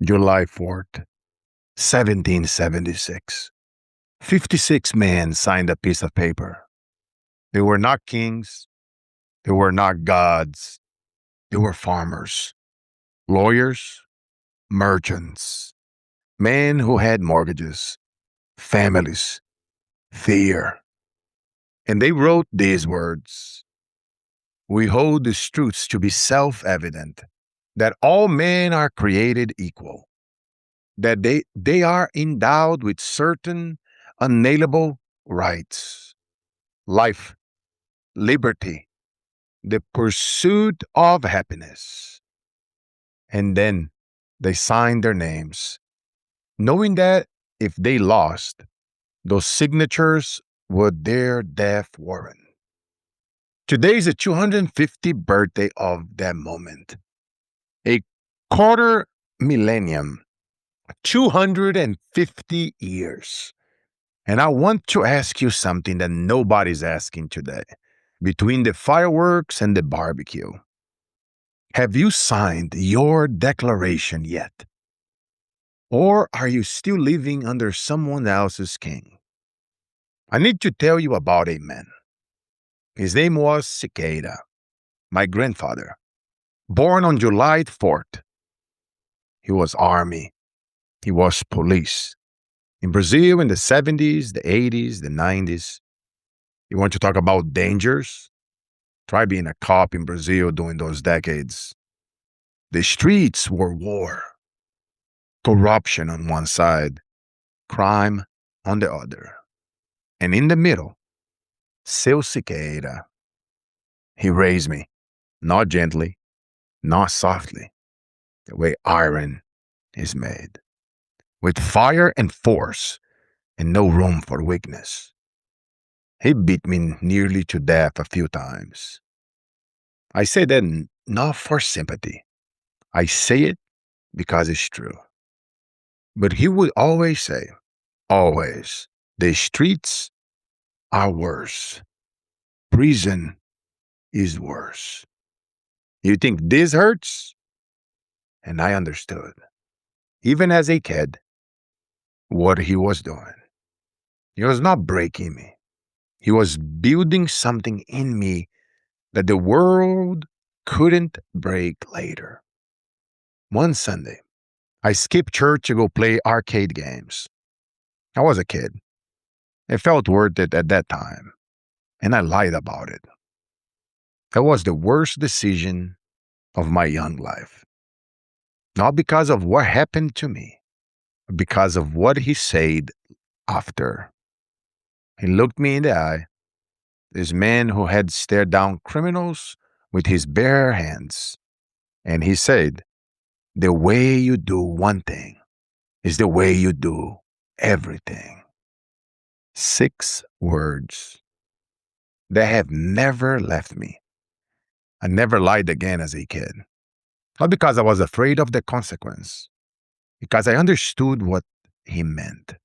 July 4th, 1776. 56 men signed a piece of paper. They were not kings. They were not gods. They were farmers, lawyers, merchants, men who had mortgages, families, fear. And they wrote these words: "We hold these truths to be self evident, that all men are created equal, that they are endowed with certain unalienable rights: life, liberty, the pursuit of happiness." And then they signed their names, knowing that if they lost, those signatures would their death warrant. Today is the 250th birthday of that moment. A quarter millennium, 250 years. And I want to ask you something that nobody's asking today. Between the fireworks and the barbecue, have you signed your declaration yet? Or are you still living under someone else's king? I need to tell you about a man. His name was Siqueira, my grandfather, born on July 4th. He was army. He was police. In Brazil in the 70s, the 80s, the 90s. You want to talk about dangers? Try being a cop in Brazil during those decades. The streets were war. Corruption on one side, crime on the other. And in the middle, Seu Siqueira. He raised me, not gently, not softly, the way iron is made, with fire and force and no room for weakness. He beat me nearly to death a few times. I say that not for sympathy. I say it because it's true. But he would always say, always, the streets are worse. Prison is worse. You think this hurts? And I understood, even as a kid, what he was doing. He was not breaking me. He was building something in me that the world couldn't break later. One Sunday, I skipped church to go play arcade games. I was a kid. It felt worth it at that time, and I lied about it. That was the worst decision of my young life. Not because of what happened to me, but because of what he said after. He looked me in the eye, this man who had stared down criminals with his bare hands, and he said, "The way you do one thing is the way you do everything." 6 words that have never left me. I never lied again as a kid. Not because I was afraid of the consequence, because I understood what he meant.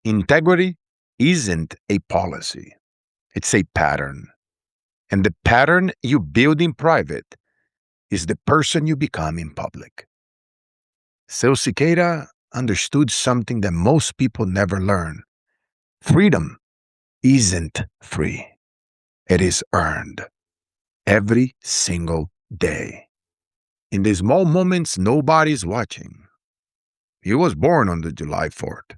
Integrity isn't a policy, it's a pattern. And the pattern you build in private is the person you become in public. Seu Siqueira understood something that most people never learn. Freedom isn't free. It is earned every single day. In the small moments nobody's watching. He was born on the July 4th.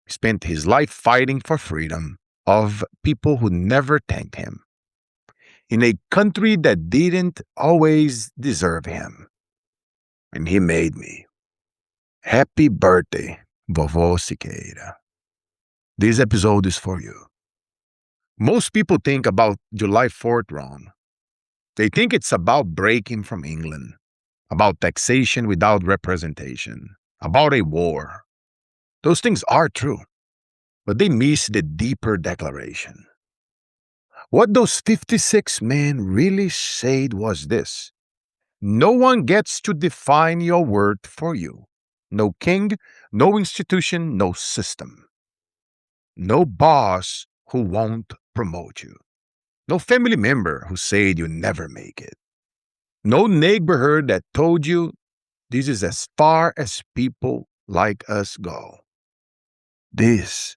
He spent his life fighting for freedom of people who never thanked him. In a country that didn't always deserve him. And he made me. Happy birthday, Vovô Siqueira. This episode is for you. Most people think about July 4th wrong. They think it's about breaking from England, about taxation without representation, about a war. Those things are true, but they miss the deeper declaration. What those 56 men really said was this: no one gets to define your worth for you. No king, no institution, no system. No boss who won't promote you. No family member who said you never make it. No neighborhood that told you This is as far as people like us go. This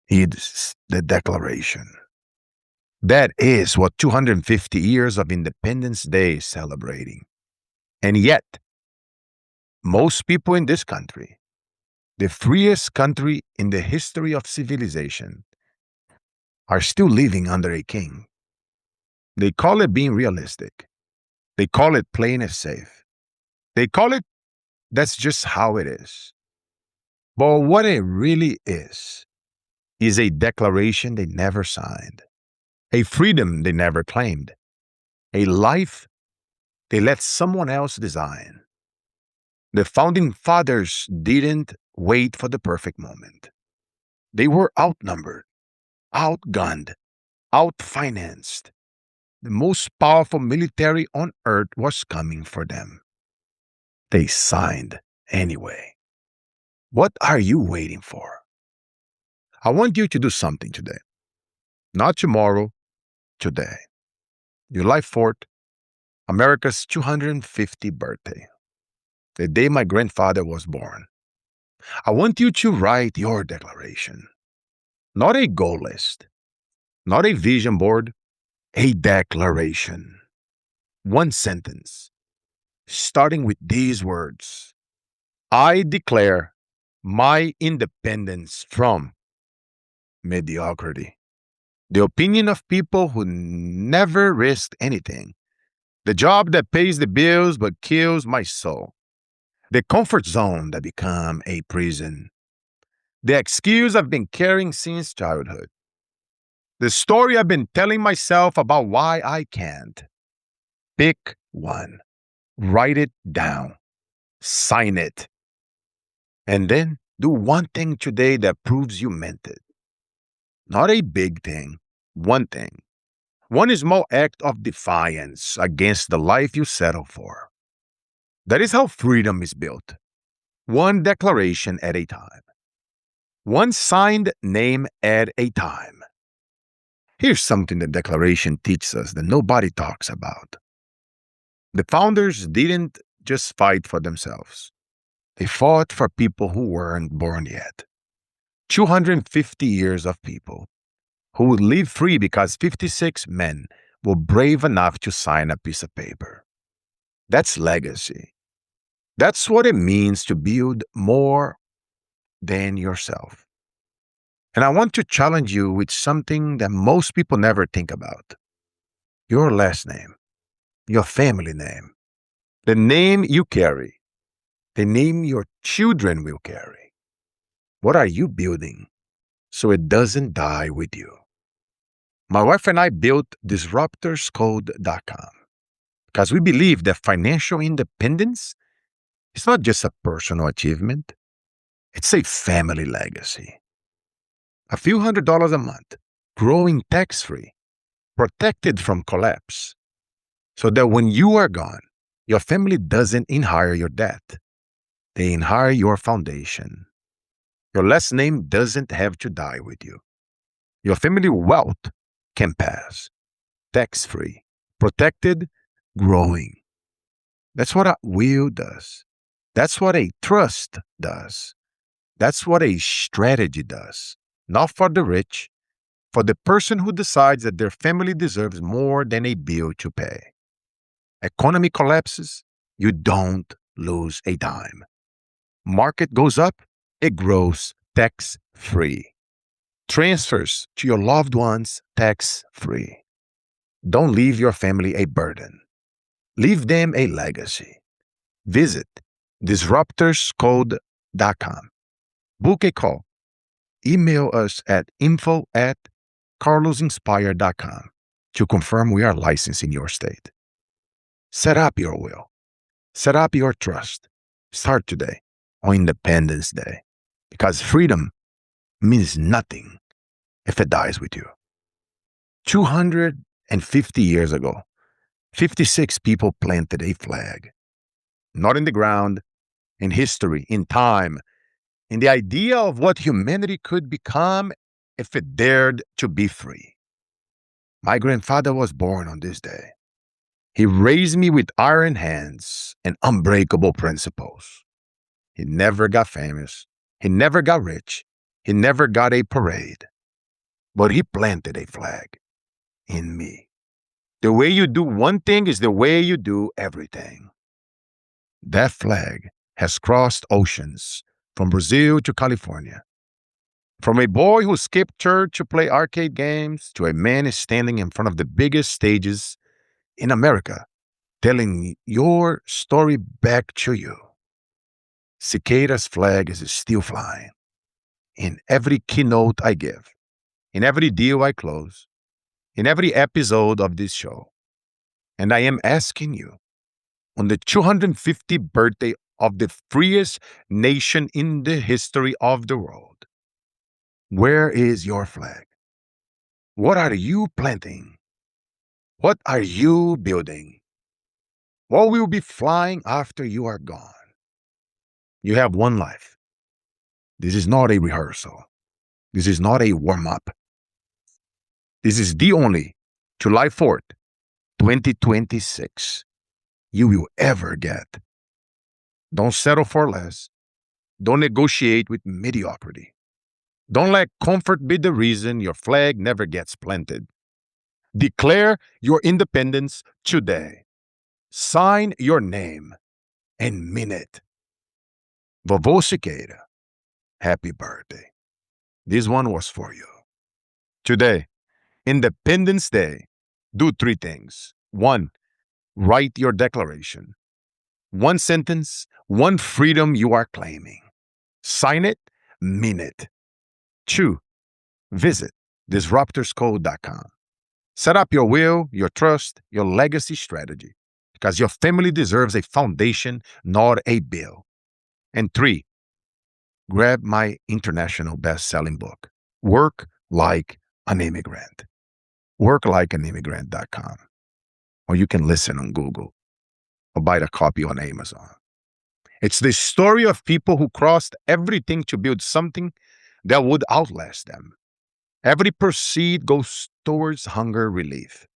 is the Declaration. That is what 250 years of Independence Day is celebrating. And yet, most people in this country, the freest country in the history of civilization, are still living under a king. They call it being realistic. They call it playing it safe. They call it that's just how it is. But what it really is a declaration they never signed, a freedom they never claimed, a life they let someone else design. The founding fathers didn't wait for the perfect moment. They were outnumbered, outgunned, outfinanced. The most powerful military on earth was coming for them. They signed anyway. What are you waiting for? I want you to do something today. Not tomorrow, today. July 4th, America's 250th birthday, the day my grandfather was born. I want you to write your declaration. Not a goal list, not a vision board, a declaration. One sentence, starting with these words: I declare my independence from mediocrity, the opinion of people who never risked anything, the job that pays the bills but kills my soul, the comfort zone that become a prison, the excuse I've been carrying since childhood, the story I've been telling myself about why I can't. Pick one, write it down, sign it, and then do one thing today that proves you meant it. Not a big thing, one thing. One small act of defiance against the life you settle for. That is how freedom is built. One declaration at a time. One signed name at a time. Here's something the Declaration teaches us that nobody talks about. The founders didn't just fight for themselves. They fought for people who weren't born yet. 250 years of people who would live free because 56 men were brave enough to sign a piece of paper. That's legacy. That's what it means to build more than yourself. And I want to challenge you with something that most people never think about: your last name, your family name, the name you carry, the name your children will carry. What are you building so it doesn't die with you? My wife and I built disruptorscode.com because we believe that financial independence is not just a personal achievement, it's a family legacy. A few $100s a month, growing tax-free, protected from collapse, so that when you are gone, your family doesn't inherit your debt. They inherit your foundation. Your last name doesn't have to die with you. Your family wealth can pass, tax-free, protected, growing. That's what a will does. That's what a trust does. That's what a strategy does. Not for the rich, for the person who decides that their family deserves more than a bill to pay. Economy collapses, you don't lose a dime. Market goes up, it grows tax-free. Transfers to your loved ones tax-free. Don't leave your family a burden. Leave them a legacy. Visit disruptorscode.com. Book a call. Email us at info@carlosinspire.com to confirm we are licensed in your state. Set up your will. Set up your trust. Start today on Independence Day, because freedom means nothing if it dies with you. 250 years ago, 56 people planted a flag. Not in the ground, in history, in time, in the idea of what humanity could become if it dared to be free. My grandfather was born on this day. He raised me with iron hands and unbreakable principles. He never got famous. He never got rich. He never got a parade. But he planted a flag in me. The way you do one thing is the way you do everything. That flag has crossed oceans from Brazil to California. From a boy who skipped church to play arcade games to a man standing in front of the biggest stages in America, telling your story back to you. Siqueira's flag is still flying in every keynote I give, in every deal I close, in every episode of this show. And I am asking you, on the 250th birthday of the freest nation in the history of the world, where is your flag? What are you planting? What are you building? What will be flying after you are gone? You have one life. This is not a rehearsal. This is not a warm up. This is the only July 4th, 2026 you will ever get. Don't settle for less. Don't negotiate with mediocrity. Don't let comfort be the reason your flag never gets planted. Declare your independence today. Sign your name and mean it. Vovô Siqueira, happy birthday. This one was for you. Today, Independence Day, do three things. One, write your declaration. One sentence, one freedom you are claiming. Sign it, mean it. Two, visit disruptorscode.com. Set up your will, your trust, your legacy strategy, because your family deserves a foundation, not a bill. And three, grab my international best-selling book, Work Like an Immigrant. Worklikeanimmigrant.com. Or you can listen on Google or buy the copy on Amazon. It's the story of people who crossed everything to build something that would outlast them. Every proceed goes towards hunger relief.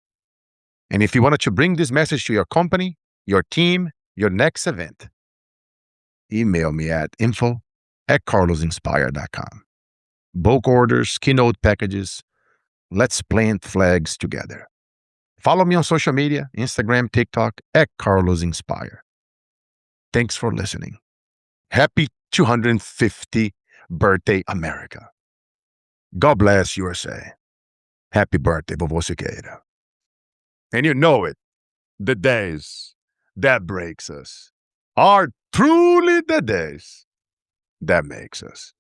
And if you wanted to bring this message to your company, your team, your next event, email me at info@carlosinspire.com. Bulk orders, keynote packages, let's plant flags together. Follow me on social media, Instagram, TikTok, @CarlosInspire. Thanks for listening. Happy 250th birthday, America. God bless USA. Happy birthday, Vovô Siqueira. And you know it, the days that breaks us are truly the days that makes us.